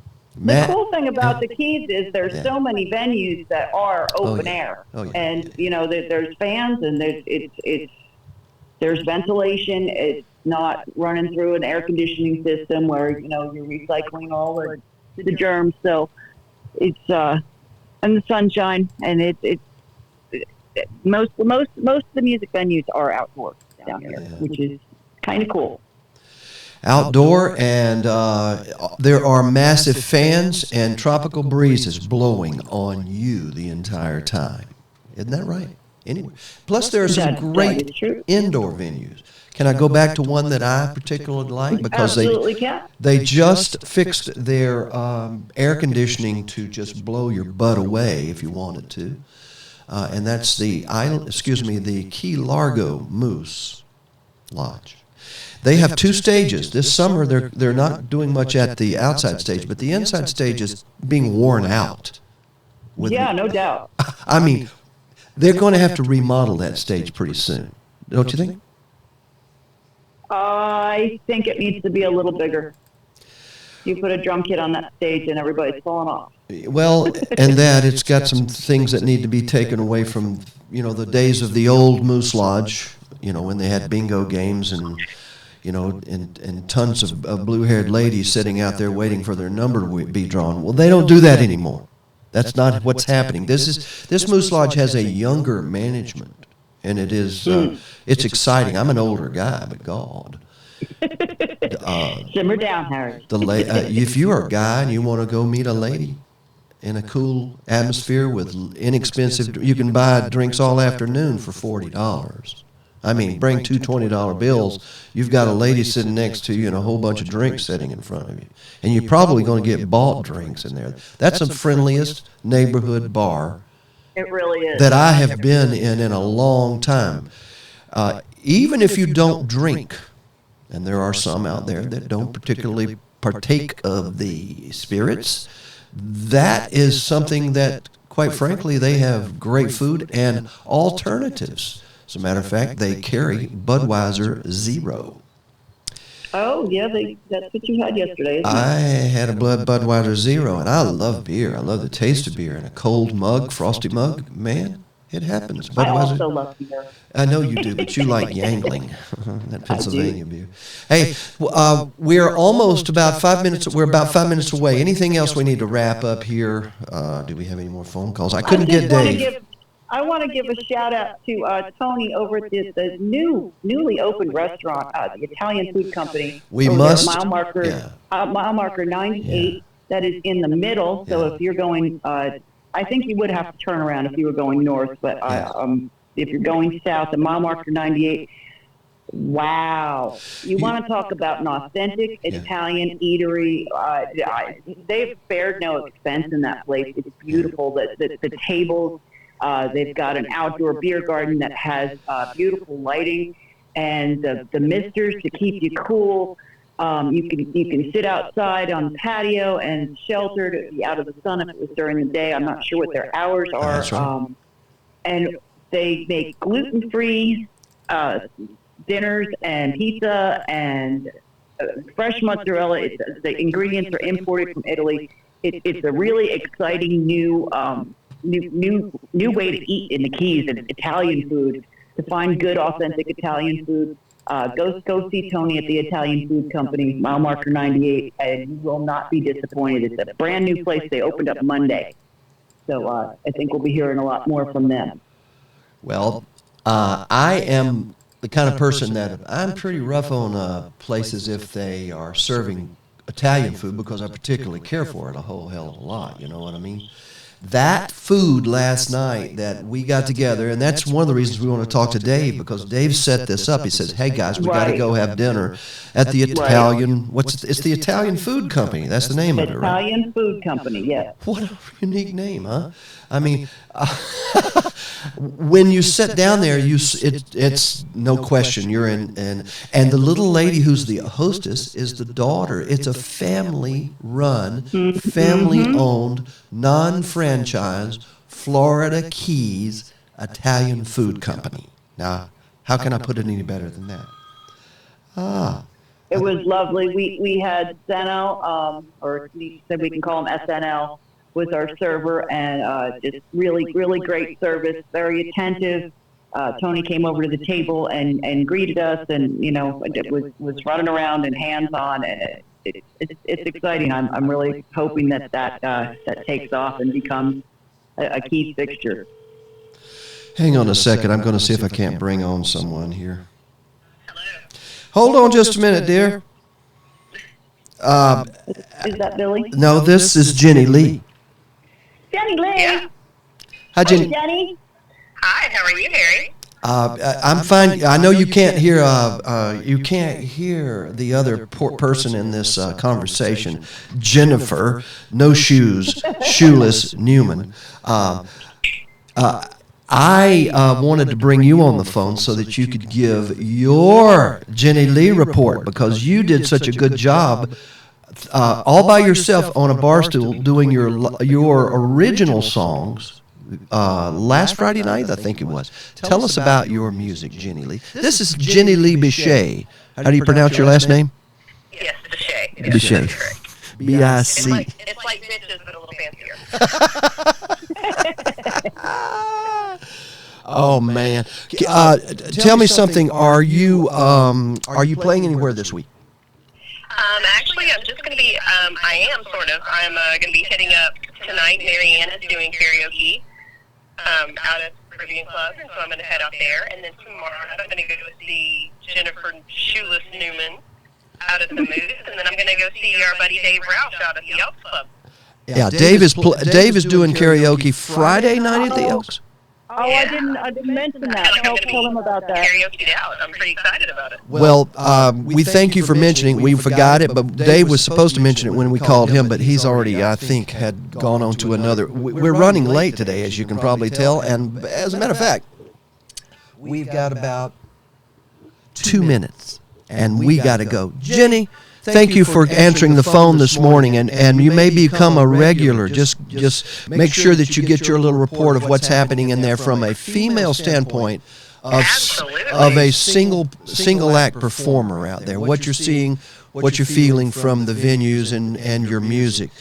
cool thing about the Keys is there's so many venues that are open air, and there's fans, and there's ventilation. It's not running through an air conditioning system where you're recycling all the germs. So it's and the sunshine, and most of the music venues are outdoors down here, which is kind of cool. Outdoor, and there are massive fans and tropical breezes blowing on you the entire time. Isn't that right? Anyway, plus there are some great indoor venues. Can I go back to one that I particularly like? Because they just fixed their air conditioning to just blow your butt away if you wanted to, and that's the Key Largo Moose Lodge. They have two stages. This summer, they're not doing much at the outside stage, but the inside stage is being worn out. No doubt. I mean, they're going to have to remodel that stage pretty soon. Don't you think? I think it needs to be a little bigger. You put a drum kit on that stage and everybody's falling off. Well, and it's got some things that need to be taken away from, the days of the old Moose Lodge, when they had bingo games and tons of blue-haired ladies sitting out there waiting for their number to be drawn. Well, they don't do that anymore. That's not what's happening. This Moose Lodge has a younger management, and it is it's exciting. I'm an older guy, but God. Simmer down, Harry. If you are a guy and you want to go meet a lady in a cool atmosphere with inexpensive, you can buy drinks all afternoon for $40. I mean, bring two $20 bills. You've got a lady sitting next to you and a whole bunch of drinks sitting in front of you. And you're probably going to get bought drinks in there. That's the friendliest neighborhood bar it really is. that I have been in a long time. Even if you don't drink, and there are some out there that don't particularly partake of the spirits, that is something that, quite frankly, they have great food and alternatives. As a matter of fact, they carry Budweiser Zero. Oh, yeah, that's what you had yesterday, isn't it? I had a Budweiser Zero, and I love beer. I love the taste of beer. And a cold mug, frosty mug, man, it happens. Budweiser. I also love beer. I know you do, but you like Yangling, that Pennsylvania beer. Hey, we're almost about 5 minutes. We're about 5 minutes away. Anything else we need to wrap up here? Do we have any more phone calls? I couldn't get Dave. I want to give a shout out to Tony over at the newly opened restaurant, the Italian Food Company. We must mile marker 98. That is in the middle. So if you're going, I think you would have to turn around if you were going north. But if you're going south, the mile marker 98. Wow, you want to talk about an authentic Italian eatery? They've spared no expense in that place. It's beautiful. The tables. They've got an outdoor beer garden that has beautiful lighting and the misters to keep you cool. You can sit outside on the patio and shelter to be out of the sun if it was during the day. I'm not sure what their hours are. That's right. And they make gluten-free dinners and pizza and fresh mozzarella. The ingredients are imported from Italy. It's a really exciting new way to eat in the Keys, and Italian food. To find good, authentic Italian food, go see Tony at the Italian Food Company, mile marker 98, and you will not be disappointed. It's a brand new place. They opened up Monday, so I think we'll be hearing a lot more from them. Well, I am the kind of person that I'm pretty rough on places if they are serving Italian food because I particularly care for it a whole hell of a lot. You know what I mean? That food last night that we got together, and that's one of the reasons we want to talk to Dave, because Dave set this up. He says, "Hey guys, we got to go have dinner at the Italian. It's the Italian Food Company. That's the name of it, right? Italian Food Company, yes. What a unique name, huh? I mean, when you sit down there, it's no question you're in, and the little lady who's the hostess is the daughter. It's a family-run, family-owned, non-franchise Florida Keys Italian Food Company. Now, how can I put it any better than that? It was lovely. We had Zeno, or we said we can call him SNL, was our server, and just really, really great service, very attentive. Tony came over to the table and greeted us, and was running around and hands-on. It's exciting. I'm really hoping that takes off and becomes a key fixture. Hang on a second. I'm going to see if I can't bring on someone here. Hold on just a minute, dear. Is that Billy? No, this is Jenny Lee. Jenny Lee. Yeah. Hi, Jenny. Jenny. Hi, how are you, Harry? I'm fine. I know you can't hear. You can't hear the other person in this conversation. Jennifer, no shoes, shoeless Newman. I wanted to bring you on the phone so that you could give your Jenny Lee report, because you did such a good job all by yourself on a bar stool doing your original songs last Friday night, I think it was. Tell us about your music, Jenny Lee. This is Jenny Lee Bichet. How do you pronounce your last name? Yes, Bichet. Bichet. B-I-C. It's like bitches, but a little fancier. Oh man! Tell me something. Are you playing anywhere this week? Actually, I'm just going to be. I am sort of. I'm going to be hitting up tonight. Marianne is doing karaoke out at Caribbean Club, and so I'm going to head out there. And then tomorrow, I'm going to go see Jennifer Shoeless Newman out at the Moose, and then I'm going to go see our buddy Dave Roush out at the Elks Club. Yeah, Dave is doing karaoke Friday night at the Elks. Oh, Yeah. I didn't mention I that. feel like I'm Tell them going to about be that. karaoke'd out. I'm pretty excited about it. Well, we thank you for mentioning. We forgot it, but Dave was supposed to mention it when we called him, but he's already, I think, had gone on to another. We're running late today, as you can probably tell, and as a matter of fact, we've got about 2 minutes, and we got to go. Jenny, thank you for answering the phone this morning, and you may become a regular. Just make sure that you get your little report of what's happening in there from a female standpoint of a single act performer out there. What you're seeing, what you're feeling from the venues and your music.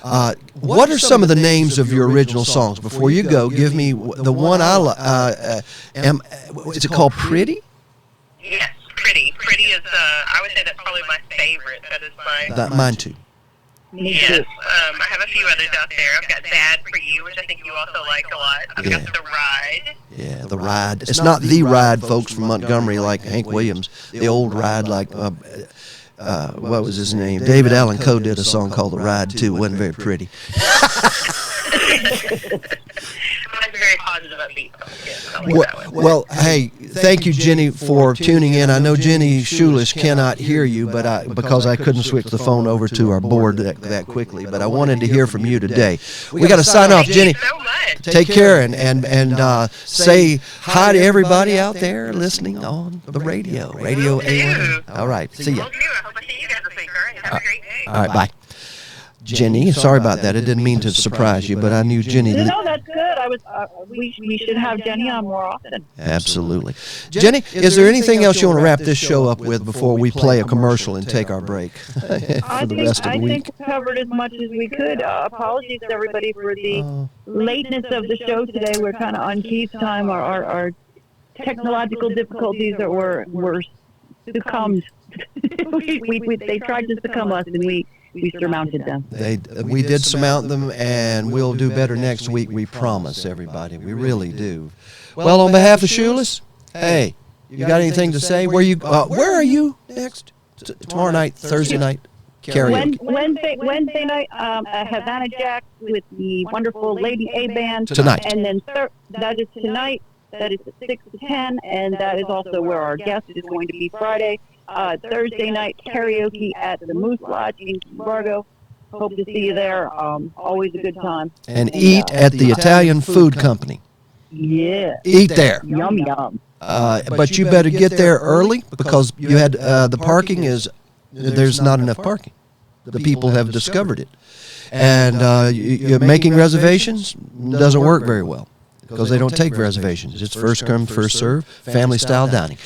What are some of the names of your original songs? Before you go, give me the one I is it called Pretty? Yes, Pretty. Pretty is, I would say that's probably my favorite. That is my... Mine too. Yes. I have a few others out there. I've got Bad For You, which I think you also like a lot. I've got The Ride. Yeah, The Ride. It's not The Ride, folks, from Montgomery like Hank Williams. The old Ride like, what was his name? David Allen Coe did a song called The Ride too. It wasn't very pretty. Mine's very positive upbeat. beat songs. Yes, I like that one. Well, hey, thank you, Jenny, for tuning in. I know Jenny Schulish cannot hear you, but because I couldn't switch the phone over to our board that quickly. But I wanted to hear from you today. We got to sign off, Jenny. Thank you so much. Take care and say hi to everybody out there listening on the radio. Radio A1. All right. See ya. Will do. I hope I see you guys this week, all right? Have a great day. All right. Bye. Jenny, sorry about that. I didn't mean to surprise you, but I knew Jenny. No, that's good. I was. We should have Jenny on more often. Absolutely. Jenny, is there anything else you want to wrap this show up with before we play a commercial and take our break for the rest of the I week? think we covered as much as we could. Apologies to everybody for the lateness of the show today. We're kind of on Keith's time. Our technological difficulties that were succumbed. They tried to succumb us, and we surmounted them. We did surmount them, and we'll do better next week. We promise, everybody. We really do. Well, on behalf of Schulish, hey, you got anything to say? Where are you next? Tomorrow night, Thursday night, karaoke. Wednesday night, Havana Jack with the wonderful Lady A Band. Tonight. And then that is tonight. That is at 6 to 10, and that is also where our guest is going to be Friday. Thursday night karaoke at the Moose Lodge in Key Largo. Hope to see you there. Always a good time. And eat at the Italian Food Company. Yeah. Eat there. Yum, yum. But you better get there early because you had the parking there's not enough parking. The people have discovered it. And you're making reservations doesn't work very well, because they don't take reservations. It's first come, first serve, family style dining.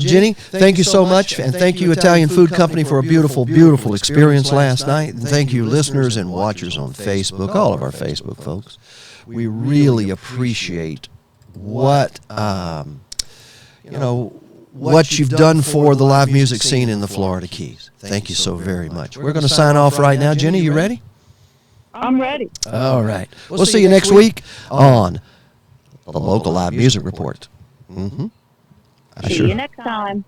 Jenny, thank you so much, and thank you, Italian Food Company, for a beautiful, beautiful experience last night. And thank you, listeners and watchers on Facebook, all of our Facebook folks. We really appreciate what you've done for the live music scene in the Florida Keys. Thank you so very much. We're going to sign off right now. Jenny, you ready? I'm ready. All right. We'll see you next week on the Local Live Music Report. See you next time.